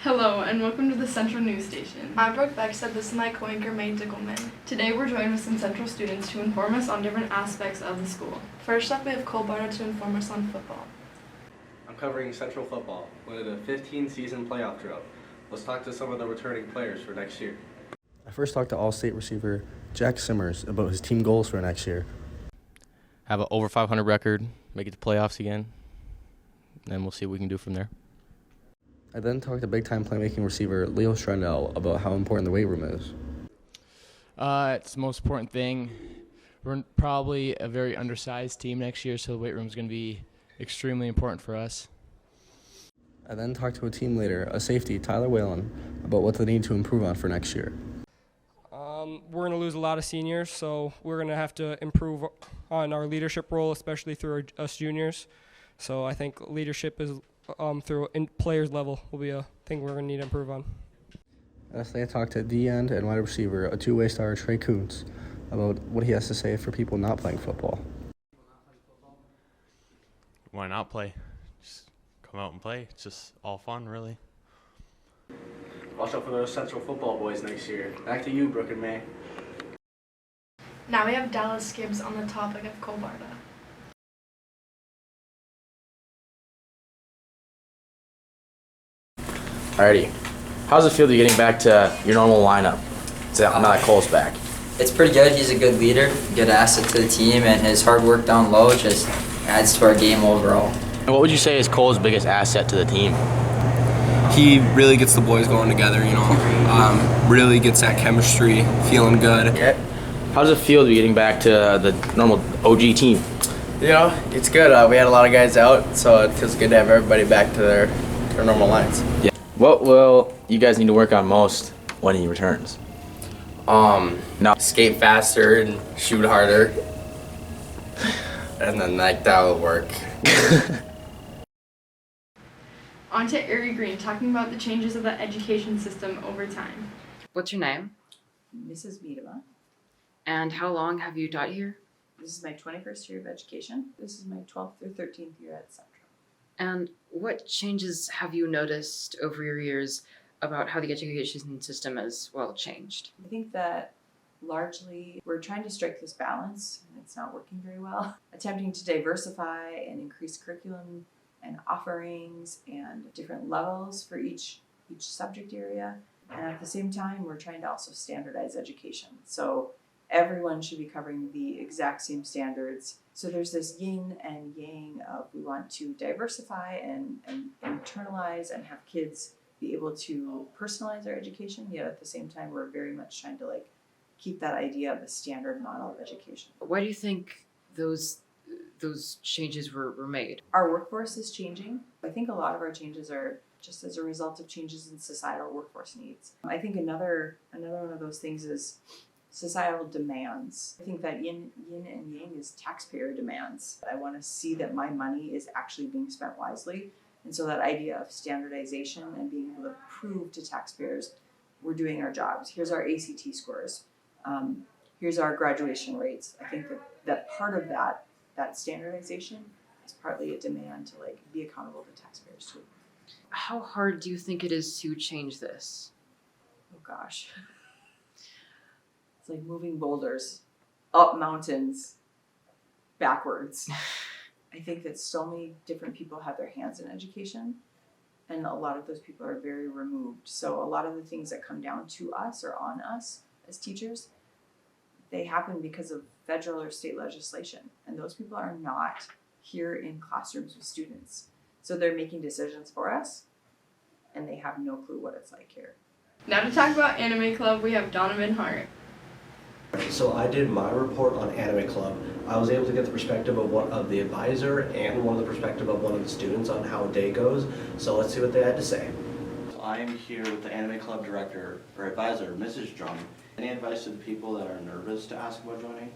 Hello and welcome to the Central News Station. I'm Brooke Beckstead. This is my co-anchor, May Dickelman. Today we're joined with some Central students to inform us on different aspects of the school. First up, we have Cole Barta to inform us on football. I'm covering Central football with a 15-season playoff drought. Let's talk to some of the returning players for next year. I first talked to All-State receiver Jack Simmers about his team goals for next year. Have an over 500 record, make it to playoffs again, and we'll see what we can do from there. I then talked to big-time playmaking receiver Leo Strandell about how important the weight room is. It's the most important thing. We're probably a very undersized team next year, so the weight room is going to be extremely important for us. I then talked to a team leader, a safety, Tyler Whalen, about what they need to improve on for next year. We're going to lose a lot of seniors, so we're going to have to improve on our leadership role, especially through us juniors. So I think leadership is through players level will be a thing we're going to need to improve on. Lastly, I talked to D-end and wide receiver, a two-way star, Trey Kuntz, about what he has to say for people not playing football. Why not play? Just come out and play. It's just all fun, really. Watch out for those Central football boys next year. Back to you, Brooke and May. Now we have Dallas Gibbs on the topic of Cole Barta. Alrighty. How's it feel to be getting back to your normal lineup? Now that Cole's back. It's pretty good. He's a good leader, good asset to the team, and his hard work down low just adds to our game overall. And what would you say is Cole's biggest asset to the team? He really gets the boys going together, really gets that chemistry, feeling good. Yeah. How does it feel to be getting back to the normal OG team? It's good. We had a lot of guys out, so it feels good to have everybody back to their normal lines. Yeah. What will you guys need to work on most when he returns? Skate faster and shoot harder, and then that will work. On to Erie Green, talking about the changes of the education system over time. What's your name? Mrs. Miedema. And how long have you taught here? This is my 21st year of education. This is my 12th or 13th year at Central. And what changes have you noticed over your years about how the education system has, changed? I think that largely we're trying to strike this balance, and it's not working very well. Attempting to diversify and increase curriculum and offerings and different levels for each subject area. And at the same time, we're trying to also standardize education. So everyone should be covering the exact same standards. So there's this yin and yang of we want to diversify and internalize and have kids be able to personalize their education, yet at the same time, we're very much trying to keep that idea of a standard model of education. Why do you think those changes were made? Our workforce is changing. I think a lot of our changes are just as a result of changes in societal workforce needs. I think another one of those things is societal demands. I think that yin and yang is taxpayer demands. I want to see that my money is actually being spent wisely. And so that idea of standardization and being able to prove to taxpayers we're doing our jobs. Here's our ACT scores. Here's our graduation rates. I think that part of that standardization is partly a demand to be accountable to taxpayers too. How hard do you think it is to change this? Oh gosh. It's like moving boulders up mountains backwards. I think that so many different people have their hands in education, and a lot of those people are very removed. So a lot of the things that come down to us or on us as teachers, they happen because of federal or state legislation, and those people are not here in classrooms with students. So they're making decisions for us, and they have no clue what it's like here. Now to talk about Anime Club, we have Donovan Hart. So I did my report on Anime Club. I was able to get the perspective of the advisor and one of the perspective of one of the students on how a day goes. So let's see what they had to say. I am here with the Anime Club director or advisor, Mrs. Drum. Any advice to the people that are nervous to ask about joining?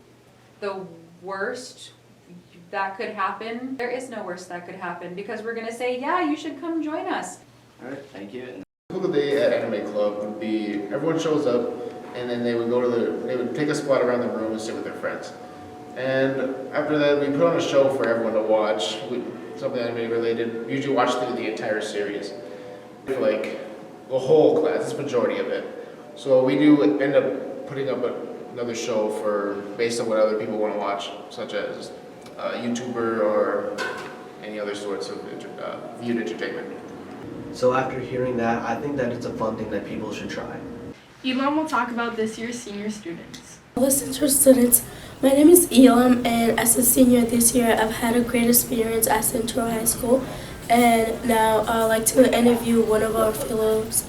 The worst that could happen, there is no worst that could happen because we're going to say, yeah, you should come join us. All right, thank you. A typical day at Anime Club would be everyone shows up and then they would take a spot around the room and sit with their friends. And after that, we put on a show for everyone to watch, something anime related. We usually watch through the entire series. the whole class. It's majority of it. So we do end up putting up another show based on what other people want to watch, such as a YouTuber or any other sorts of viewed entertainment. So after hearing that, I think that it's a fun thing that people should try. Elam will talk about this year's senior students. Hello Central students, my name is Elam, and as a senior this year I've had a great experience at Central High School, and now I'd like to interview one of our fellows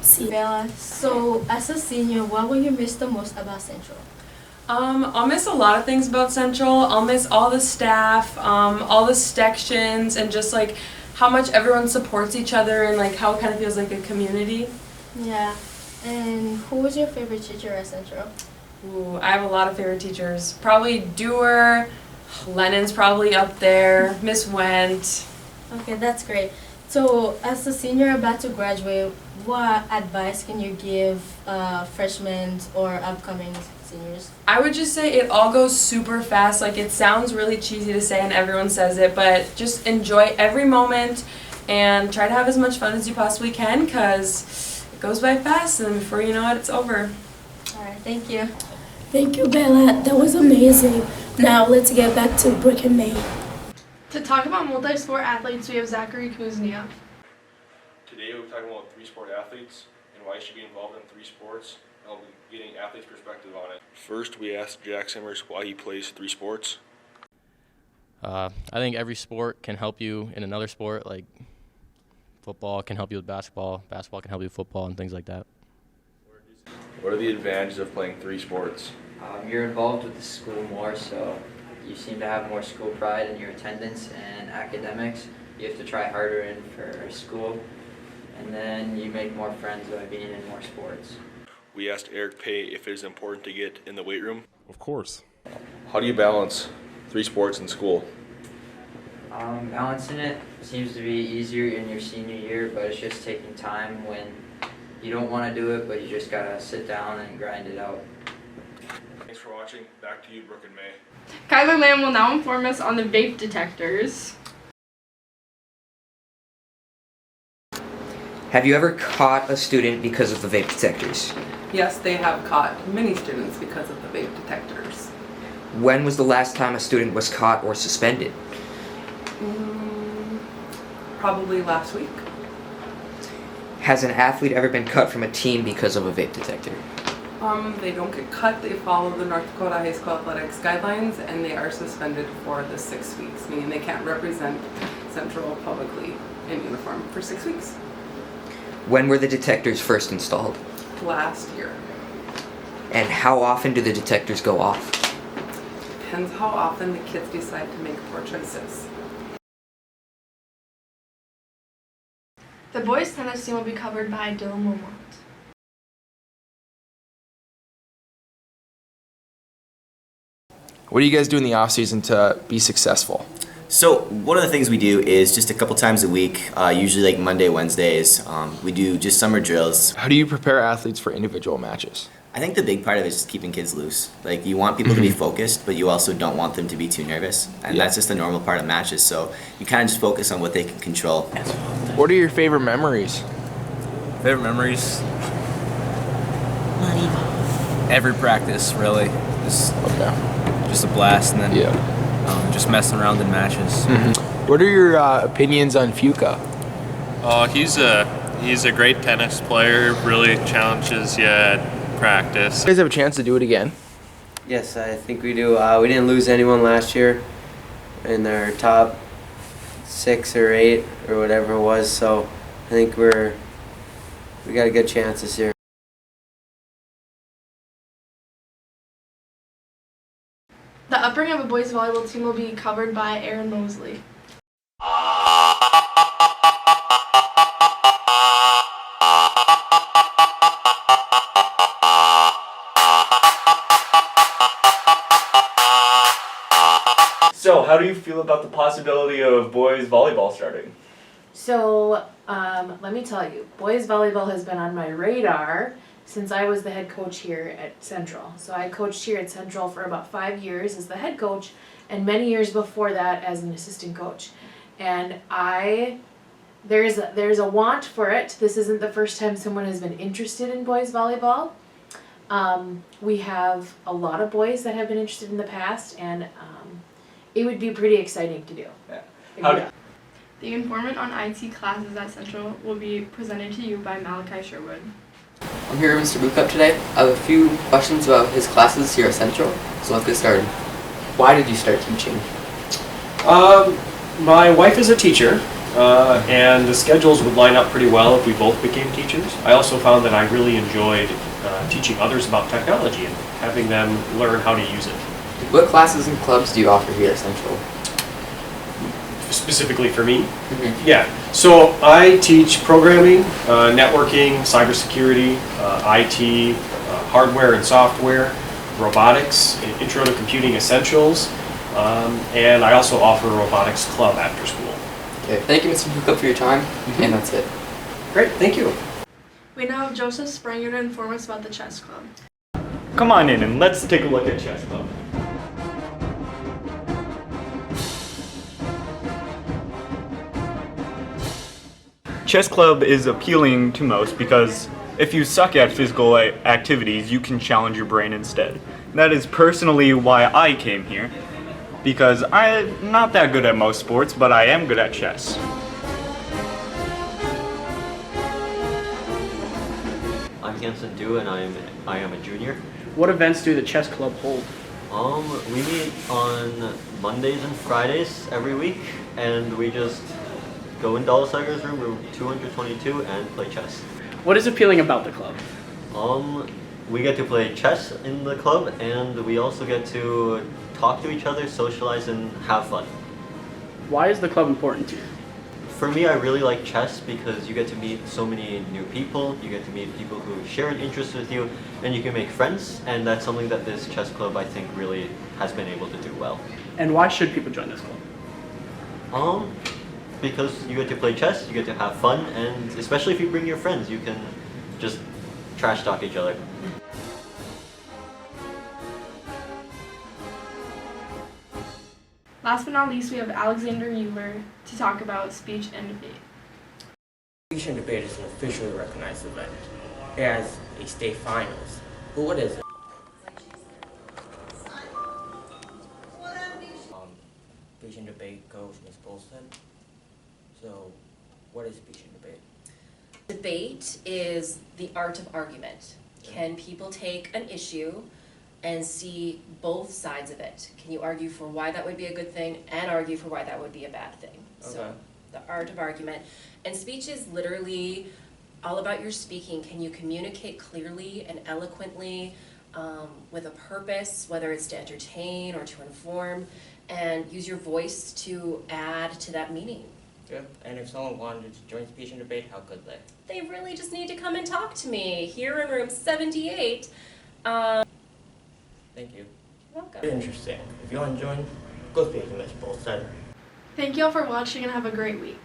seniors. Bella, so as a senior, what will you miss the most about Central? I'll miss a lot of things about Central. I'll miss all the staff, all the sections, and just like how much everyone supports each other and like how it kind of feels like a community. Yeah, and who was your favorite teacher at Central? Ooh, I have a lot of favorite teachers. Probably Dewar, Lennon's probably up there, Miss Wendt. Okay, that's great. So as a senior about to graduate, what advice can you give freshmen or upcoming seniors? I would just say it all goes super fast. Like, it sounds really cheesy to say and everyone says it, but just enjoy every moment and try to have as much fun as you possibly can, because it goes by fast and before you know it, it's over. All right, thank you. Thank you, Bella. That was amazing. Now let's get back to Brooke and May. To talk about multi-sport athletes, we have Zachary Kuznia. Today we're talking about 3-sport athletes and why you should be involved in 3 sports. I'll be getting athletes' perspective on it. First, we asked Jack Simmers why he plays 3 sports. I think every sport can help you in another sport. Like football can help you with basketball, basketball can help you with football, and things like that. What are the advantages of playing 3 sports? You're involved with the school more, so you seem to have more school pride in your attendance and academics. You have to try harder in for school, and then you make more friends by being in more sports. We asked Eric Pay if it is important to get in the weight room. Of course. How do you balance 3 sports in school? Balancing it seems to be easier in your senior year, but it's just taking time when you don't want to do it, but you just gotta sit down and grind it out. Thanks for watching. Back to you, Brooke and May. Kyler Lamb will now inform us on the vape detectors. Have you ever caught a student because of the vape detectors? Yes, they have caught many students because of the vape detectors. When was the last time a student was caught or suspended? Probably last week. Has an athlete ever been cut from a team because of a vape detector? They don't get cut. They follow the North Dakota High School Athletics guidelines, and they are suspended for the 6 weeks, meaning they can't represent Central publicly in uniform for 6 weeks. When were the detectors first installed? Last year. And how often do the detectors go off? Depends how often the kids decide to make poor choices. The boys tennis team will be covered by Dylan Wilmot. What do you guys do in the off season to be successful? So one of the things we do is just a couple times a week, usually like Monday, Wednesdays, we do just summer drills. How do you prepare athletes for individual matches? I think the big part of it is just keeping kids loose. Like, you want people to be focused, but you also don't want them to be too nervous. And that's just a normal part of matches. So you kind of just focus on what they can control. What are your favorite memories? Favorite memories? Every practice, really. Just a blast, and then just messing around in matches. What are your opinions on Fuka? He's a great tennis player. Really challenges you at practice. You guys have a chance to do it again? Yes, I think we do. We didn't lose anyone last year in our top 6 or 8 or whatever it was, so I think we got a good chance this year. The upbringing of a boys volleyball team will be covered by Aaron Mosley. So, how do you feel about the possibility of boys volleyball starting? So, let me tell you, boys volleyball has been on my radar since I was the head coach here at Central. So I coached here at Central for about 5 years as the head coach, and many years before that as an assistant coach. And I there's a want for it. This isn't the first time someone has been interested in boys volleyball. We have a lot of boys that have been interested in the past, and it would be pretty exciting to do. How The informant on IT classes at Central will be presented to you by Malachi Sherwood. I'm here with Mr. Bootcup today. I have a few questions about his classes here at Central, so let's get started. Why did you start teaching? My wife is a teacher, and the schedules would line up pretty well if we both became teachers. I also found that I really enjoyed teaching others about technology and having them learn how to use it. What classes and clubs do you offer here at Central? Specifically for me? Yeah. So I teach programming, networking, cybersecurity, IT, hardware and software, robotics, intro to computing essentials, and I also offer a robotics club after school. Okay, thank you, Mr. Bootcup, for your time, and that's it. Great, thank you. We now have Joseph Springer to inform us about the chess club. Come on in and let's take a look at Chess Club. Chess Club is appealing to most because if you suck at physical activities, you can challenge your brain instead. That is personally why I came here, because I'm not that good at most sports, but I am good at chess. I'm Hanson Du, and I am a junior. What events do the chess club hold? We meet on Mondays and Fridays every week, and we just go in Dallas Tiger's room 222, and play chess. What is appealing about the club? We get to play chess in the club, and we also get to talk to each other, socialize, and have fun. Why is the club important to you? For me, I really like chess because you get to meet so many new people, you get to meet people who share an interest with you, and you can make friends, and that's something that this chess club, I think, really has been able to do well. And why should people join this club? Because you get to play chess, you get to have fun, and especially if you bring your friends, you can just trash talk each other. Last but not least, we have Alexander Euler to talk about speech and debate. Speech and debate is an officially recognized event. It has a state finals. But what is it? Speech and debate coach Ms. Bolson. So, what is speech and debate? Debate is the art of argument. Can people take an issue and see both sides of it? Can you argue for why that would be a good thing and argue for why that would be a bad thing? Okay. So, the art of argument. And speech is literally all about your speaking. Can you communicate clearly and eloquently with a purpose, whether it's to entertain or to inform, and use your voice to add to that meaning? Yeah. And if someone wanted to join speech and debate, how could they? They really just need to come and talk to me here in room 78. Thank you. Welcome. Very interesting. If you want to join, go speak to Ms. Bolson. Thank you all for watching and have a great week.